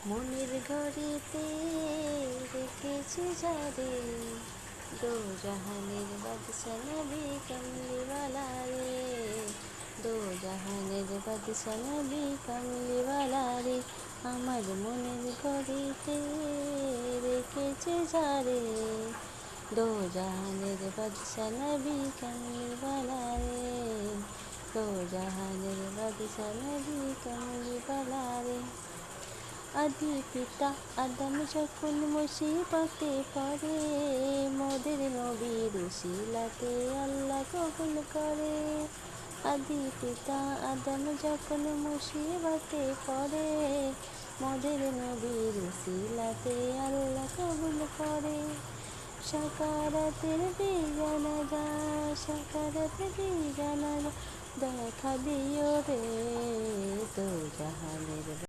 মনের ঘড়িতে রেখেছি যারে, দো জাহানের বাদশা নবী কামলিওয়ালা রে, দো জাহানের বাদশা নবী কামলিওয়ালা রে। আমার মনের ঘড়িতে রেখেছি যারে, দো জাহানের বাদশা নবী কামলিওয়ালা রে, দো জাহানের বাদশা নবী কামলিওয়ালা রে। আদি পিতা আদম যখন মুসিবতে পড়ে, মোদের নবীর উসিলাতে আল্লাহ কবুল করে। আদি পিতা আদম যখন মুসিবতে পড়ে, মোদের নবীর উসিলাতে আল্লাহ কবুল করে। সাকারাতের বিজানাজা, সাকারাতের বিজানাজা দেখা দিও রে, দো জাহানের